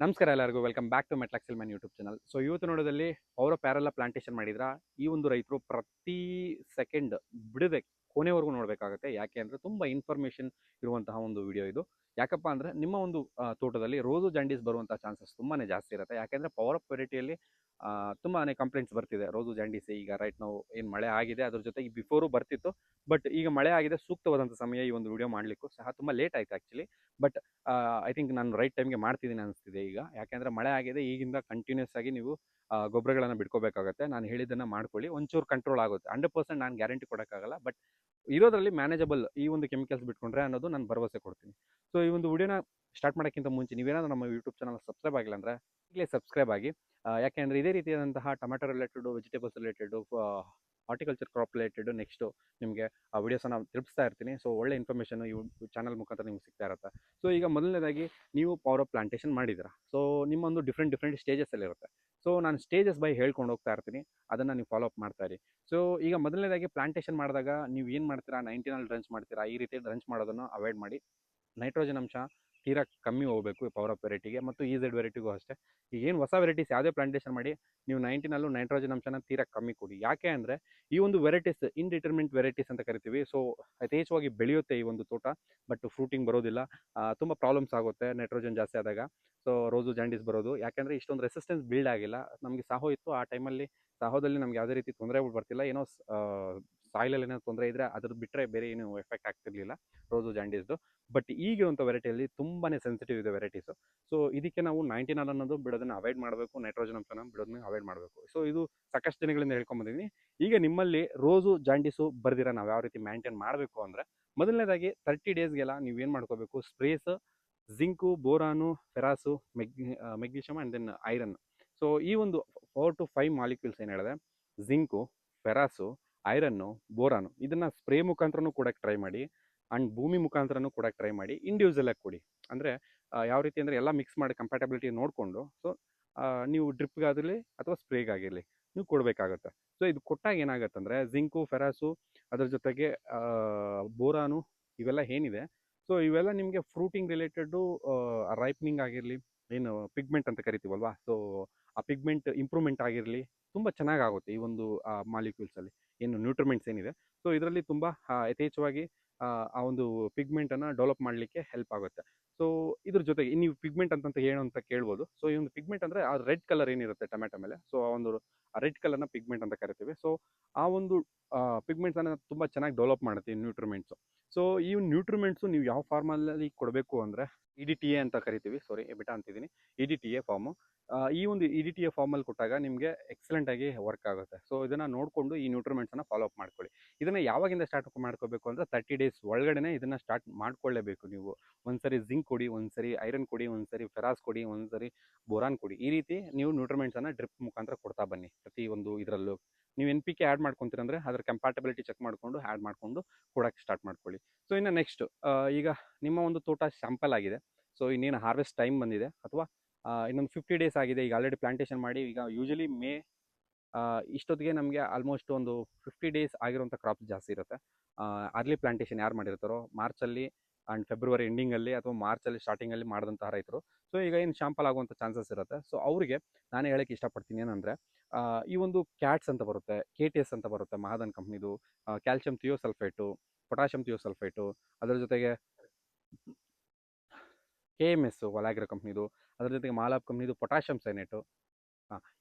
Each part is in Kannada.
ನಮಸ್ಕಾರ ಎಲ್ಲರಿಗೂ ವೆಲ್ಕಮ್ ಬ್ಯಾಕ್ ಟು ಮೆಟ್ಲಾಕ್ಸಿಲ್ ಮ್ಯಾನ್ ಯೂಟ್ಯೂಬ್ ಚಾನಲ್. ಸೊ ಇವತ್ತು ನೋಡೋದಲ್ಲಿ ಅವರ ಪ್ಯಾರೆಲ್ಲ ಪ್ಲಾಂಟೇಶನ್ ಮಾಡಿದ್ರ ಈ ಒಂದು ರೈತರು ಪ್ರತಿ ಸೆಕೆಂಡ್ ಬಿಡದೆ ಕೊನೆವರೆಗೂ ನೋಡಬೇಕಾಗುತ್ತೆ. ಯಾಕೆ ಅಂದರೆ ತುಂಬ ಇನ್ಫಾರ್ಮೇಷನ್ ಇರುವಂತಹ ಒಂದು ವಿಡಿಯೋ ಇದು. ಯಾಕಪ್ಪ ಅಂದರೆ ನಿಮ್ಮ ಒಂದು ತೋಟದಲ್ಲಿ ರೋಸು ಜಾಂಡೀಸ್ ಬರುವಂಥ ಚಾನ್ಸಸ್ ತುಂಬಾ ಜಾಸ್ತಿ ಇರುತ್ತೆ. ಯಾಕೆಂದರೆ ಪವರ್ ಆಫ್ ವೆರೈಟಿಯಲ್ಲಿ ತುಂಬಾ ಕಂಪ್ಲೇಂಟ್ಸ್ ಬರ್ತಿದೆ ರೋಸು ಜಾಂಡೀಸ್. ಈಗ ರೈಟ್ ನಾವು ಏನು ಮಳೆ ಆಗಿದೆ ಅದ್ರ ಜೊತೆಗೆ ಬಿಫೋರು ಬರ್ತಿತ್ತು, ಬಟ್ ಈಗ ಮಳೆ ಆಗಿದೆ, ಸೂಕ್ತವಾದಂಥ ಸಮಯ ಈ ಒಂದು ವಿಡಿಯೋ ಮಾಡಲಿಕ್ಕೂ ಸಹ ತುಂಬ ಲೇಟ್ ಆಯಿತು ಆ್ಯಕ್ಚುಲಿ. ಬಟ್ ಐ ಥಿಂಕ್ ನಾನು ರೈಟ್ ಟೈಮ್ಗೆ ಮಾಡ್ತಿದ್ದೀನಿ ಅನಿಸ್ತಿದೆ ಈಗ. ಯಾಕೆಂದರೆ ಮಳೆ ಆಗಿದೆ, ಈಗಿಂದ ಕಂಟಿನ್ಯೂಸ್ ಆಗಿ ನೀವು ಗೊಬ್ಬರಗಳನ್ನು ಬಿಟ್ಕೋಬೇಕಾಗತ್ತೆ. ನಾನು ಹೇಳಿದ್ದನ್ನು ಮಾಡ್ಕೊಳ್ಳಿ, ಒಂಚೂರು ಕಂಟ್ರೋಲ್ ಆಗುತ್ತೆ. 100% ನಾನು ಗ್ಯಾರಂಟಿ ಕೊಡೋಕ್ಕಾಗಲ್ಲ, ಬಟ್ ಇರೋದ್ರಲ್ಲಿ ಮ್ಯಾನೇಜಬಲ್ ಈ ಒಂದು ಕೆಮಿಕಲ್ಸ್ ಬಿಟ್ಕೊಂಡ್ರೆ ಅನ್ನೋದು ನಾನು ಭರವಸೆ ಕೊಡ್ತೀನಿ. ಸೊ ಈ ಒಂದು ವಿಡಿಯೋನ ಸ್ಟಾರ್ಟ್ ಮಾಡೋಕ್ಕಿಂತ ಮುಂಚೆ ನೀವೇನಾದರೂ ನಮ್ಮ ಯೂಟ್ಯೂಬ್ ಚಾನಲ್ ಸಬ್ಸ್ಕ್ರೈಬ್ ಆಗಿಲ್ಲ ಅಂದರೆ ಈಗಲೇ ಸಬ್ಸ್ಕ್ರೈಬ್ ಆಗಿ. ಯಾಕೆಂದರೆ ಇದೇ ರೀತಿಯಾದಂತಹ tomato related, vegetables related, horticulture crop related next ನಿಮಗೆ ಆ ವಿಡಿಯೋಸನ್ನು ತಿಳಿಸ್ತಾ ಇರ್ತೀನಿ. ಸೊ ಒಳ್ಳೆ ಇನ್ಫಾರ್ಮೇಷನ್ ಈ ಚಾನಲ್ ಮುಖಾಂತರ ನಿಮ್ಗೆ ಸಿಗ್ತಾ ಇರುತ್ತೆ. ಸೊ ಈಗ ಮೊದಲನೇದಾಗಿ ನೀವು ಪವರ್ ಆಫ್ ಪ್ಲಾಂಟೇಶನ್ ಮಾಡಿದ್ದೀರಾ. ಸೊ ನಿಮ್ಮೊಂದು ಡಿಫ್ರೆಂಟ್ ಸ್ಟೇಜಸ್ಸಲ್ಲಿರುತ್ತೆ. ಸೊ ನಾನು ಸ್ಟೇಜಸ್ ಬೈ ಹೇಳ್ಕೊಂಡು ಹೋಗ್ತಾ ಇರ್ತೀನಿ, ಅದನ್ನು ನೀವು ಫಾಲೋ ಅಪ್ ಮಾಡ್ತಾ ಇರಿ. ಸೊ ಈಗ ಮೊದಲನೇದಾಗಿ ಪ್ಲಾಂಟೇಶನ್ ಮಾಡಿದಾಗ ನೀವು ಏನು ಮಾಡ್ತೀರಾ, 19 ಡ್ರಂಚ್ ಮಾಡ್ತೀರಾ. ಈ ರೀತಿ ಡ್ರಂಚ್ ಮಾಡೋದನ್ನು ಅವಾಯ್ಡ್ ಮಾಡಿ. ನೈಟ್ರೋಜನ್ ಅಂಶ ತೀರಾ ಕಮ್ಮಿ ಹೋಗಬೇಕು ಪವರ್ ಆಫ್ ವೆರೈಟಿಗೆ ಮತ್ತು EZ ವೆರೈಟಿಗೂ ಅಷ್ಟೇ. ಈಗ ಏನು ಹೊಸ ವೆರೈಟೀಸ್ ಯಾವುದೇ ಪ್ಲಾಂಟೇಶನ್ ಮಾಡಿ ನೀವು 19 ನೈಟ್ರೋಜನ್ ಅಂಶನ ತೀರಾ ಕಮ್ಮಿ ಕೊಡಿ. ಯಾಕೆ ಅಂದರೆ ಈ ಒಂದು ವೆರೈಟೀಸ್ ಇನ್ಡಿಟರ್ಮಿನೆಂಟ್ ವೆರೈಟೀಸ್ ಅಂತ ಕರಿತೀವಿ. ಸೊ ಯಥೇಚ್ಛವಾಗಿ ಬೆಳೆಯುತ್ತೆ ಈ ಒಂದು ತೋಟ, ಬಟ್ ಫ್ರೂಟಿಂಗ್ ಬರೋದಿಲ್ಲ. ತುಂಬ ಪ್ರಾಬ್ಲಮ್ಸ್ ಆಗುತ್ತೆ ನೈಟ್ರೋಜನ್ ಜಾಸ್ತಿ ಆದಾಗ. ಸೊ ರೋಸು ಜಾಂಡೀಸ್ ಬರೋದು ಯಾಕೆಂದರೆ ಇಷ್ಟೊಂದು ರೆಸಿಸ್ಟೆನ್ಸ್ ಬಿಲ್ಡ್ ಆಗಿಲ್ಲ. ನಮಗೆ ಸಾಹೋ ಇತ್ತು ಆ ಟೈಮಲ್ಲಿ, ಸಾಹೋದಲ್ಲಿ ನಮ್ಗೆ ಯಾವುದೇ ರೀತಿ ತೊಂದರೆ ಬರ್ತಿಲ್ಲ. ಏನೋ ಸಾಯಿಲಲ್ಲಿ ಏನೋ ತೊಂದರೆ ಇದ್ದರೆ ಅದ್ರದ್ದು ಬಿಟ್ಟರೆ ಬೇರೆ ಏನು ಎಫೆಕ್ಟ್ ಆಗ್ತಿರ್ಲಿಲ್ಲ ರೋಸು ಜಾಂಡೀಸ್ದು. ಬಟ್ ಈಗಿರುವಂಥ ವೆರೈಟಿಯಲ್ಲಿ ತುಂಬಾ ಸೆನ್ಸಿಟಿವ್ ಇದೆ ವೆರೈಟೀಸು. ಸೊ ಇದಕ್ಕೆ ನಾವು 19 ಅನ್ನೋದು ಬಿಡೋದನ್ನು ಅವಾಯ್ಡ್ ಮಾಡಬೇಕು, ನೈಟ್ರೋಜನ್ ಅಂಶನ ಬಿಡೋದನ್ನ ಅವಾಯ್ಡ್ ಮಾಡಬೇಕು. ಸೊ ಇದು ಸಾಕಷ್ಟು ದಿನಗಳಿಂದ ಹೇಳ್ಕೊಂಬಂದಿದ್ದೀನಿ. ಈಗ ನಿಮ್ಮಲ್ಲಿ ರೋಸು ಜಾಂಡೀಸು ಬರ್ದಿರ ನಾವು ಯಾವ ರೀತಿ ಮೇಂಟೈನ್ ಮಾಡಬೇಕು ಅಂದರೆ, ಮೊದಲನೇದಾಗಿ 30 ಡೇಸ್ಗೆಲ್ಲ ನೀವೇನು ಮಾಡ್ಕೋಬೇಕು, sprays zinc, boron, ferrous, magnesium and then iron. So ಈ ಒಂದು 4 to 5 ಮಾಲಿಕ್ಯೂಲ್ಸ್ ಏನು ಹೇಳಿದೆ, ಜಿಂಕು, ಫೆರಾಸು, ಐರನ್ನು, ಬೋರಾನು, ಇದನ್ನು ಸ್ಪ್ರೇ ಮುಖಾಂತರನೂ ಕೊಡೋಕ್ಕೆ ಟ್ರೈ ಮಾಡಿ. ಆ್ಯಂಡ್ ಭೂಮಿ ಮುಖಾಂತರನೂ ಕೊಡೋಕ್ಕೆ ಟ್ರೈ ಮಾಡಿ. ಇಂಡಿವಿಜುವಲಾಗಿ ಕೊಡಿ. ಅಂದರೆ ಯಾವ ರೀತಿ ಅಂದರೆ ಎಲ್ಲ ಮಿಕ್ಸ್ ಮಾಡಿ ಕಂಪ್ಯಾಟಬಿಲಿಟಿ ನೋಡಿಕೊಂಡು, ಸೊ ನೀವು ಡ್ರಿಪ್ಗಾಗಿರಲಿ ಅಥವಾ ಸ್ಪ್ರೇಗಾಗಿರಲಿ ನೀವು ಕೊಡಬೇಕಾಗತ್ತೆ. ಸೊ ಇದು ಕೊಟ್ಟಾಗ ಏನಾಗುತ್ತೆ ಅಂದರೆ ಜಿಂಕು, ಫೆರಾಸು, ಅದ್ರ ಜೊತೆಗೆ ಬೋರಾನು, ಇವೆಲ್ಲ ಏನಿದೆ, ಸೊ ಇವೆಲ್ಲ ನಿಮಗೆ ಫ್ರೂಟಿಂಗ್ ರಿಲೇಟೆಡು, ರೈಪ್ನಿಂಗ್ ಆಗಿರಲಿ, ಏನು ಪಿಗ್ಮೆಂಟ್ ಅಂತ ಕರಿತೀವಲ್ವಾ, ಸೊ ಆ ಪಿಗ್ಮೆಂಟ್ ಇಂಪ್ರೂವ್ಮೆಂಟ್ ಆಗಿರಲಿ, ತುಂಬ ಚೆನ್ನಾಗಾಗುತ್ತೆ ಈ ಒಂದು ಮಾಲಿಕ್ಯೂಲ್ಸಲ್ಲಿ ಏನು ನ್ಯೂಟ್ರಿಮೆಂಟ್ಸ್ ಏನಿದೆ. ಸೊ ಇದರಲ್ಲಿ ತುಂಬ ಯಥೇಚ್ಛವಾಗಿ ಆ ಒಂದು ಪಿಗ್ಮೆಂಟನ್ನು ಡೆವಲಪ್ ಮಾಡಲಿಕ್ಕೆ ಹೆಲ್ಪ್ ಆಗುತ್ತೆ. ಸೊ ಇದ್ರ ಜೊತೆಗೆ ನೀವು ಪಿಗ್ಮೆಂಟ್ ಅಂತಂತ ಏನು ಅಂತ ಕೇಳ್ಬೋದು. ಸೊ ಈ ಒಂದು ಪಿಗ್ಮೆಂಟ್ ಅಂದರೆ ಆ ರೆಡ್ ಕಲರ್ ಏನಿರುತ್ತೆ ಟೊಮೆಟೊ ಮೇಲೆ, ಸೊ ಆ ಒಂದು ರೆಡ್ ಕಲರ್ನ ಪಿಗ್ಮೆಂಟ್ ಅಂತ ಕರಿತೀವಿ. ಸೊ ಆ ಒಂದು ಪಿಗ್ಮೆಂಟ್ಸನ್ನು ತುಂಬ ಚೆನ್ನಾಗಿ ಡೆವಲಪ್ ಮಾಡುತ್ತೆ ಈ ನ್ಯೂಟ್ರಿಮೆಂಟ್ಸು. ಸೊ ಈ ನ್ಯೂಟ್ರಿಮೆಂಟ್ಸು ನೀವು ಯಾವ ಫಾರ್ಮಲ್ಲಿ ಕೊಡಬೇಕು ಅಂದರೆ EDTA ಅಂತ ಕರಿತೀವಿ. ಸಾರಿ, ಬಿಟಾ ಅಂತಿದ್ದೀನಿ. EDTA form. ಈ ಒಂದು EDTA ಫಾರ್ಮಲ್ಲಿ ಕೊಟ್ಟಾಗ ನಿಮಗೆ ಎಕ್ಸಲೆಂಟಾಗಿ ವರ್ಕ್ ಆಗುತ್ತೆ. ಸೊ ಇದನ್ನು ನೋಡಿಕೊಂಡು ಈ ನ್ಯೂಟ್ರಿಮೆಂಟ್ಸನ್ನು ಫಾಲೋ ಅಪ್ ಮಾಡ್ಕೊಳ್ಳಿ. ಇದನ್ನು ಯಾವಾಗಿಂದ ಸ್ಟಾರ್ಟ್ ಮಾಡ್ಕೋಬೇಕು ಅಂದರೆ 30 ಡೇಸ್ ಒಳಗಡೆ ಇದನ್ನು ಸ್ಟಾರ್ಟ್ ಮಾಡ್ಕೊಳ್ಳೇಬೇಕು ನೀವು. ಒಂದ್ಸರಿ ಜಿಂಕ್ ಕೊಡಿ, ಒಂದ್ಸರಿ ಐರನ್ ಕೊಡಿ, ಒಂದ್ಸರಿ ಫೆರಾಸ್ ಕೊಡಿ, ಒಂದ್ಸರಿ ಬೋರಾನ್ ಕೊಡಿ. ಈ ರೀತಿ ನೀವು ನ್ಯೂಟ್ರಿಮೆಂಟ್ಸನ್ನು ಡ್ರಿಪ್ ಮುಖಾಂತರ ಕೊಡ್ತಾ ಬನ್ನಿ ಪ್ರತಿ ಒಂದು ಇದರಲ್ಲೂ. ನೀವು NPK ಆ್ಯಡ್ ಮಾಡ್ಕೊತೀರಂದರೆ ಅದರ ಕಂಪ್ಯಾಟಬಿಲಿಟಿ ಚೆಕ್ ಮಾಡಿಕೊಂಡು ಆ್ಯಡ್ ಮಾಡಿಕೊಂಡು ಕೊಡೋಕ್ಕೆ ಸ್ಟಾರ್ಟ್ ಮಾಡ್ಕೊಳ್ಳಿ. ಸೊ ಇನ್ನು ನೆಕ್ಸ್ಟ್, ಈಗ ನಿಮ್ಮ ಒಂದು ತೋಟ ಸ್ಯಾಂಪಲ್ ಆಗಿದೆ. ಸೊ ಇನ್ನೇನು ಹಾರ್ವೆಸ್ಟ್ ಟೈಮ್ ಬಂದಿದೆ, ಅಥವಾ ಇನ್ನೊಂದು 50 ಡೇಸ್ ಆಗಿದೆ. ಈಗ ಆಲ್ರೆಡಿ ಪ್ಲಾಂಟೇಶನ್ ಮಾಡಿ ಈಗ ಯೂಶಲಿ ಮೇ ಇಷ್ಟೊತ್ತಿಗೆ ನಮಗೆ ಆಲ್ಮೋಸ್ಟ್ ಒಂದು 50 ಡೇಸ್ ಆಗಿರುವಂಥ ಕ್ರಾಪ್ಸ್ ಜಾಸ್ತಿ ಇರುತ್ತೆ. ಅರ್ಲಿ ಪ್ಲಾಂಟೇಶನ್ ಯಾರು ಮಾಡಿರ್ತಾರೋ ಮಾರ್ಚಲ್ಲಿ ಆ್ಯಂಡ್ ಫೆಬ್ರವರಿ ಎಂಡಿಂಗಲ್ಲಿ ಅಥವಾ ಮಾರ್ಚಲ್ಲಿ ಸ್ಟಾರ್ಟಿಂಗಲ್ಲಿ ಮಾಡಿದಂತಹ ರೈತರು, ಸೊ ಈಗ ಏನು ಶಾಂಪಲ್ ಆಗುವಂಥ ಚಾನ್ಸಸ್ ಇರುತ್ತೆ. ಸೊ ಅವರಿಗೆ ನಾನು ಹೇಳೋಕ್ಕೆ ಇಷ್ಟಪಡ್ತೀನಿ ಏನಂದರೆ, ಈ ಒಂದು ಕ್ಯಾಟ್ಸ್ ಅಂತ ಬರುತ್ತೆ, KTS ಅಂತ ಬರುತ್ತೆ ಮಹಾದನ್ ಕಂಪ್ನಿದು, ಕ್ಯಾಲ್ಶಿಯಂ ಥಿಯೋಸಲ್ಫೇಟು, ಪೊಟ್ಯಾಷಿಯಂ ಥಿಯೋಸಲ್ಫೇಟು, ಅದರ ಜೊತೆಗೆ KMS ವಲಾಗ್ರೋ ಕಂಪ್ನಿದು, ಅದರ ಜೊತೆಗೆ ಮಾಲಾಬ್ ಕಂಪ್ನಿದು ಪೊಟ್ಯಾಷಿಯಂ ಸೈನೇಟು.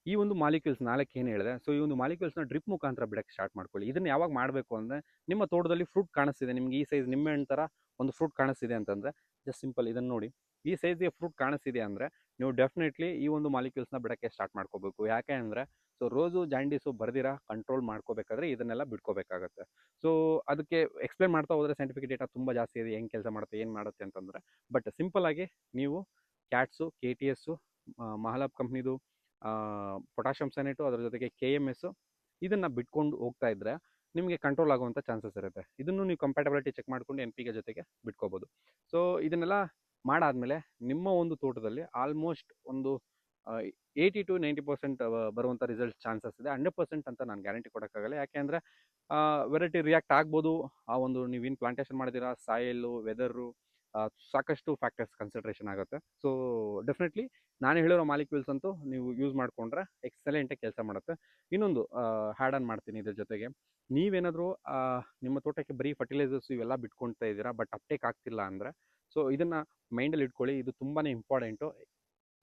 ಈ ಒಂದು ಮಾಲಿಕ್ಯೂಲ್ಸ್ 4 ಏನು ಹೇಳಿದೆ, ಸೊ ಈ ಒಂದು ಮಾಲಿಕ್ಯೂಲ್ಸ್ನ ಡ್ರಿಪ್ ಮುಖಾಂತರ ಬಿಡೋಕ್ಕೆ ಸ್ಟಾರ್ಟ್ ಮಾಡ್ಕೊಳ್ಳಿ. ಇದನ್ನು ಯಾವಾಗ ಮಾಡಬೇಕು ಅಂದರೆ, ನಿಮ್ಮ ತೋಟದಲ್ಲಿ ಫ್ರೂಟ್ ಕಾಣಿಸ್ತಿದೆ, ನಿಮ್ಗೆ ಈ ಸೈಜ್ ನಿಂಬೆಹಣ್ಣು ಥರ ಒಂದು ಫ್ರೂಟ್ ಕಾಣಿಸ್ತಿದೆ ಅಂತಂದರೆ, ಜಸ್ಟ್ ಸಿಂಪಲ್ ಇದನ್ನು ನೋಡಿ, ಈ ಸೈಜ್ಗೆ ಫ್ರೂಟ್ ಕಾಣಿಸ್ತಿದೆ ಅಂದರೆ ನೀವು ಡೆಫಿನೆಟ್ಲಿ ಈ ಒಂದು ಮಾಲಿಕ್ಯೂಲ್ಸ್ನ ಬಿಡೋಕ್ಕೆ ಸ್ಟಾರ್ಟ್ ಮಾಡ್ಕೋಬೇಕು. ಯಾಕೆ ಅಂದರೆ, ಸೊ ರೋಸು ಜಾಂಡೀಸು ಬರ್ದಿರ ಕಂಟ್ರೋಲ್ ಮಾಡ್ಕೋಬೇಕಾದ್ರೆ ಇದನ್ನೆಲ್ಲ ಬಿಟ್ಕೋಬೇಕಾಗತ್ತೆ. ಸೊ ಅದಕ್ಕೆ ಎಕ್ಸ್ಪ್ಲೇನ್ ಮಾಡ್ತಾ ಹೋದರೆ ಸೈಂಟಿಫಿಕ್ ಡೇಟಾ ತುಂಬ ಜಾಸ್ತಿ ಇದೆ, ಹೆಂಗೆ ಕೆಲಸ ಮಾಡುತ್ತೆ, ಏನು ಮಾಡುತ್ತೆ ಅಂತಂದರೆ. ಬಟ್ ಸಿಂಪಲ್ಲಾಗಿ ನೀವು ಕ್ಯಾಟ್ಸು, KTS, ಮಹಾಲಾಬ್ ಕಂಪ್ನಿದು ಪೊಟ್ಯಾಷಿಯಂ ಸೈನೇಟು, ಅದರ ಜೊತೆಗೆ KMS, ಇದನ್ನು ಬಿಟ್ಕೊಂಡು ಹೋಗ್ತಾ ಇದ್ದರೆ ನಿಮಗೆ ಕಂಟ್ರೋಲ್ ಆಗುವಂಥ ಚಾನ್ಸಸ್ ಇರುತ್ತೆ. ಇದನ್ನು ನೀವು ಕಂಪ್ಯಾಟಬಿಲಿಟಿ ಚೆಕ್ ಮಾಡಿಕೊಂಡು NPK ಜೊತೆಗೆ ಬಿಟ್ಕೋಬೋದು. ಸೊ ಇದನ್ನೆಲ್ಲ ಮಾಡಾದಮೇಲೆ ನಿಮ್ಮ ಒಂದು ತೋಟದಲ್ಲಿ ಆಲ್ಮೋಸ್ಟ್ ಒಂದು 80 to 90% ಬರುವಂಥ ರಿಸಲ್ಟ್ ಚಾನ್ಸಸ್ ಇದೆ. 100% ಅಂತ ನಾನು ಗ್ಯಾರಂಟಿ ಕೊಡೋಕ್ಕಾಗಲ್ಲ. ಯಾಕೆ ಅಂದರೆ ವೆರೈಟಿ ರಿಯಾಕ್ಟ್ ಆಗ್ಬೋದು. ಆ ಒಂದು ನೀವೇನು ಪ್ಲಾಂಟೇಶನ್ ಮಾಡಿದ್ದೀರಾ, ಸಾಯಿಲು, ವೆದರು, ಸಾಕಷ್ಟು ಫ್ಯಾಕ್ಟರ್ಸ್ ಕನ್ಸಿಡ್ರೇಷನ್ ಆಗುತ್ತೆ. ಸೊ ಡೆಫಿನೆಟ್ಲಿ ನಾನು ಹೇಳಿರೋ ಮಾಲಿಕ್ಯೂಲ್ಸ್ ಅಂತೂ ನೀವು ಯೂಸ್ ಮಾಡಿಕೊಂಡ್ರೆ ಎಕ್ಸಲೆಂಟಾಗಿ ಕೆಲಸ ಮಾಡುತ್ತೆ. ಇನ್ನೊಂದು ಹ್ಯಾಡ್ ಆನ್ ಮಾಡ್ತೀನಿ ಇದ್ರ ಜೊತೆಗೆ. ನೀವೇನಾದರೂ ನಿಮ್ಮ ತೋಟಕ್ಕೆ ಬರೀ ಫರ್ಟಿಲೈಸರ್ಸ್ ಇವೆಲ್ಲ ಬಿಟ್ಕೊಳ್ತಾ ಇದ್ದೀರಾ, ಬಟ್ ಅಪ್ಟೇಕ್ ಆಗ್ತಿಲ್ಲ ಅಂದರೆ, ಸೊ ಇದನ್ನು ಮೈಂಡಲ್ಲಿ ಇಟ್ಕೊಳ್ಳಿ. ಇದು ತುಂಬಾ ಇಂಪಾರ್ಟೆಂಟು.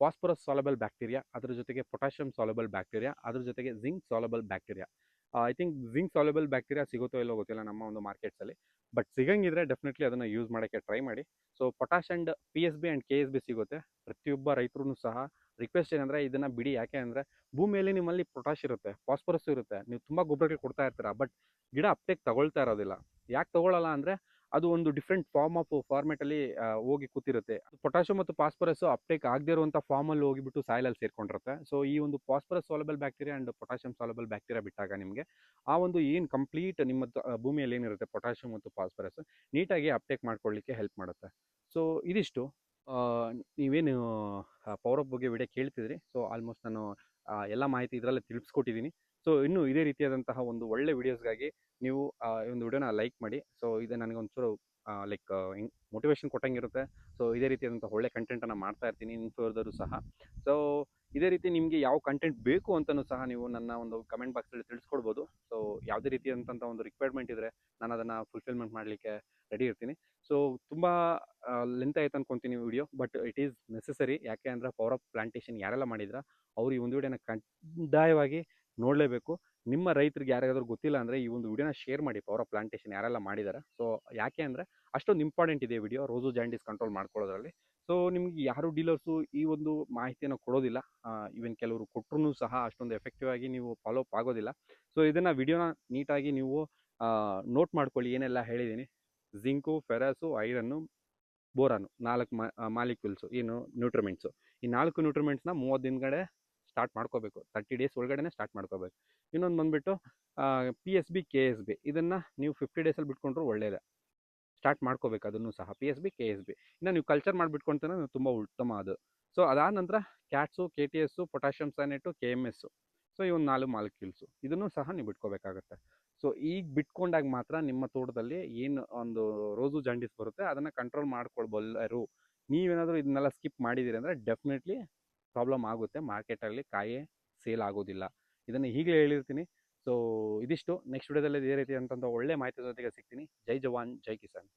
ಫಾಸ್ಫರಸ್ ಸಾಲಬಲ್ ಬ್ಯಾಕ್ಟೀರಿಯಾ, ಅದ್ರ ಜೊತೆಗೆ ಪೊಟ್ಯಾಷಿಯಂ ಸಾಲಬಲ್ ಬ್ಯಾಕ್ಟೀರಿಯಾ, ಅದ್ರ ಜೊತೆಗೆ zinc soluble bacteria. I think zinc soluble bacteria ಸಿಗುತ್ತೋ ಇಲ್ಲೋ ಗೊತ್ತಿಲ್ಲ ನಮ್ಮ ಒಂದು ಮಾರ್ಕೆಟ್ಸಲ್ಲಿ, ಬಟ್ ಸಿಗಂಗಿದ್ರೆ ಡೆಫಿನೆಟ್ಲಿ ಅದನ್ನು ಯೂಸ್ ಮಾಡೋಕ್ಕೆ ಟ್ರೈ ಮಾಡಿ. So potash and PSB and KSB ಸಿಗುತ್ತೆ. ಪ್ರತಿಯೊಬ್ಬ ರೈತರು ಸಹ ರಿಕ್ವೆಸ್ಟ್ ಏನಂದರೆ ಇದನ್ನು ಬಿಡಿ. ಯಾಕೆ ಅಂದರೆ ಭೂಮಿಯಲ್ಲಿ ನಿಮ್ಮಲ್ಲಿ ಪೊಟ್ಯಾಷ್ ಇರುತ್ತೆ, ಫಾಸ್ಫರಸ್ ಇರುತ್ತೆ, ನೀವು ತುಂಬ ಗೊಬ್ಬರಗಳು ಕೊಡ್ತಾ ಇರ್ತೀರಾ, ಬಟ್ ಗಿಡ ಅಪ್ಟೇಕ್ ತಗೊಳ್ತಾ ಇರೋದಿಲ್ಲ. ಯಾಕೆ ತಗೊಳ್ಳಲ್ಲ ಅಂದರೆ ಅದು ಒಂದು ಡಿಫ್ರೆಂಟ್ ಫಾರ್ಮೆಟಲ್ಲಿ ಹೋಗಿ ಕೂತಿರುತ್ತೆ. ಪೊಟ್ಯಾಷಿಯಂ ಮತ್ತು ಫಾಸ್ಫರಸ್ ಅಪ್ಟೇಕ್ ಆಗದೇ ಇರುವಂಥ ಫಾರ್ಮಲ್ಲಿ ಹೋಗಿಬಿಟ್ಟು ಸಾಯಿಲಲ್ಲಿ ಸೇರ್ಕೊಂಡಿರುತ್ತೆ. ಸೊ ಈ ಒಂದು phosphorus soluble bacteria and potassium soluble bacteria ಬಿಟ್ಟಾಗ ನಿಮಗೆ ಆ ಒಂದು ಏನು ಕಂಪ್ಲೀಟ್ ನಿಮ್ಮ ಭೂಮಿಯಲ್ಲಿ ಏನಿರುತ್ತೆ ಪೊಟ್ಯಾಷಿಯಂ ಮತ್ತು ಫಾಸ್ಫರಸ್ ನೀಟಾಗಿ ಅಪ್ಟೇಕ್ ಮಾಡ್ಕೊಳ್ಳಿಕ್ಕೆ ಹೆಲ್ಪ್ ಮಾಡುತ್ತೆ. ಸೊ ಇದಿಷ್ಟು ಆ, ನೀವೇನು ಪವರ್ ಅಪ್ ಬಗ್ಗೆ ವಿಡಿಯೋ ಕೇಳ್ತಿದ್ರಿ. ಸೊ ಆಲ್ಮೋಸ್ಟ್ ನಾನು ಎಲ್ಲ ಮಾಹಿತಿ ಇದರಲ್ಲೇ ತಿಳಿಸ್ಕೊಟ್ಟಿದ್ದೀನಿ. ಸೊ ಇನ್ನೂ ಇದೇ ರೀತಿಯಾದಂತಹ ಒಂದು ಒಳ್ಳೆ ವಿಡಿಯೋಸ್ಗಾಗಿ ನೀವು ಈ ಒಂದು ವಿಡಿಯೋನ ಲೈಕ್ ಮಾಡಿ. ಸೊ ಇದು ನನಗೆ ಒಂಚೂರು ಲೈಕ್ ಮೋಟಿವೇಶನ್ ಕೊಟ್ಟಂಗಿರುತ್ತೆ. ಸೊ ಇದೇ ರೀತಿಯಾದಂಥ ಒಳ್ಳೆ ಕಂಟೆಂಟನ್ನು ಮಾಡ್ತಾ ಇರ್ತೀನಿ ಇನ್ನು ಫರ್ದರು ಸಹ. ಸೊ ಇದೇ ರೀತಿ ನಿಮಗೆ ಯಾವ ಕಂಟೆಂಟ್ ಬೇಕು ಅಂತಲೂ ಸಹ ನೀವು ನನ್ನ ಒಂದು ಕಮೆಂಟ್ ಬಾಕ್ಸಲ್ಲಿ ತಿಳಿಸ್ಕೊಡ್ಬೋದು. ಸೊ ಯಾವುದೇ ರೀತಿಯಾದಂಥ ಒಂದು ರಿಕ್ವೈರ್ಮೆಂಟ್ ಇದ್ದರೆ ನಾನು ಅದನ್ನು ಫುಲ್ಫಿಲ್ಮೆಂಟ್ ಮಾಡಲಿಕ್ಕೆ ರೆಡಿ ಇರ್ತೀನಿ. ಸೊ ತುಂಬ ಲೆಂತ್ ಆಯ್ತು ಅನ್ಕೊತೀನಿ video, but it is necessary. ಯಾಕೆ ಅಂದರೆ ಪವರ್ ಆಫ್ ಪ್ಲಾಂಟೇಶನ್ ಯಾರೆಲ್ಲ ಮಾಡಿದ್ರ ಅವ್ರು ಈ ಒಂದು ವಿಡಿಯೋನ ಕಡ್ಡಾಯವಾಗಿ ನೋಡಲೇಬೇಕು. ನಿಮ್ಮ ರೈತರಿಗೆ ಯಾರಿಗಾದ್ರೂ ಗೊತ್ತಿಲ್ಲ ಅಂದರೆ ಈ ಒಂದು ವಿಡಿಯೋನ ಶೇರ್ ಮಾಡಿ, ಪವರ್ ಆಫ್ ಪ್ಲಾಂಟೇಶನ್ ಯಾರೆಲ್ಲ ಮಾಡಿದ್ದಾರೆ. ಸೊ ಯಾಕೆ ಅಂದರೆ ಅಷ್ಟೊಂದು ಇಂಪಾರ್ಟೆಂಟ್ ಇದೆ ವಿಡಿಯೋ ರೋಸು ಜಾಂಡೀಸ್ ಕಂಟ್ರೋಲ್ ಮಾಡ್ಕೊಳ್ಳೋದ್ರಲ್ಲಿ. ಸೊ ನಿಮ್ಗೆ ಯಾರು ಡೀಲರ್ಸು ಈ ಒಂದು ಮಾಹಿತಿಯನ್ನು ಕೊಡೋದಿಲ್ಲ. ಈವನ್ ಕೆಲವರು ಕೊಟ್ಟರು ಸಹ ಅಷ್ಟೊಂದು ಎಫೆಕ್ಟಿವ್ ಆಗಿ ನೀವು ಫಾಲೋ ಅಪ್ ಆಗೋದಿಲ್ಲ. ಸೊ ಇದನ್ನು ವಿಡಿಯೋನ ನೀಟಾಗಿ ನೀವು ನೋಟ್ ಮಾಡ್ಕೊಳ್ಳಿ ಏನೆಲ್ಲ ಹೇಳಿದ್ದೀನಿ. ಜಿಂಕು, ಫೆರಸು, ಐರನ್ನು, ಬೋರಾನು 4 ಮಾಲಿಕ್ಯೂಲ್ಸು ಏನು ನ್ಯೂಟ್ರಿಮೆಂಟ್ಸು. ಈ 4 ನ್ಯೂಟ್ರಿಮೆಂಟ್ಸ್ನ 30 ದಿನಗಡೆ ಸ್ಟಾರ್ಟ್ ಮಾಡ್ಕೋಬೇಕು. 30 ಡೇಸ್ ಒಳಗಡೆ ಸ್ಟಾರ್ಟ್ ಮಾಡ್ಕೋಬೇಕು. ಇನ್ನೊಂದು ಬಂದುಬಿಟ್ಟು PSB KSB ಇದನ್ನು ನೀವು 50 ಡೇಸಲ್ಲಿ ಬಿಟ್ಕೊಂಡ್ರು ಒಳ್ಳೆಯದೇ. ಸ್ಟಾರ್ಟ್ ಮಾಡ್ಕೋಬೇಕು ಅದನ್ನು ಸಹ PSB KSB. ಇನ್ನು ನೀವು ಕಲ್ಚರ್ ಮಾಡಿಬಿಟ್ಕೊಂತಾನೆ ತುಂಬ ಉತ್ತಮ ಅದು. ಸೊ ಅದಾದ ನಂತರ cats, KTS, potassium ಸೈನೇಟು, KMS. So ಈ ಒಂದು 4 ಮಾಲಿಕ್ಯೂಲ್ಸು ಇದನ್ನು ಸಹ ನೀವು ಬಿಟ್ಕೋಬೇಕಾಗತ್ತೆ. ಸೊ ಈಗ ಬಿಟ್ಕೊಂಡಾಗ ಮಾತ್ರ ನಿಮ್ಮ ತೋಟದಲ್ಲಿ ಏನು ಒಂದು ರೋಸು ಜಾಂಡೀಸ್ ಬರುತ್ತೆ ಅದನ್ನು ಕಂಟ್ರೋಲ್ ಮಾಡ್ಕೊಳ್ಬಲ್ಲರು. ನೀವೇನಾದರೂ ಇದನ್ನೆಲ್ಲ ಸ್ಕಿಪ್ ಮಾಡಿದ್ದೀರಿ ಅಂದರೆ ಡೆಫಿನೆಟ್ಲಿ ಪ್ರಾಬ್ಲಮ್ ಆಗುತ್ತೆ. ಮಾರ್ಕೆಟಲ್ಲಿ ಕಾಯೇ ಸೇಲ್ ಆಗೋದಿಲ್ಲ. ಇದನ್ನು ಈಗಲೇ ಹೇಳಿರ್ತೀನಿ. ಸೊ ಇದಿಷ್ಟು. ನೆಕ್ಸ್ಟ್ ವಿಡಿಯೋದಲ್ಲಿ ಇದೇ ರೀತಿ ಅಂತಂಥ ಒಳ್ಳೆ ಮಾಹಿತಿ ಜೊತೆಗೆ ಸಿಗ್ತೀನಿ. ಜೈ ಜವಾನ್, ಜೈ ಕಿಸಾನ್.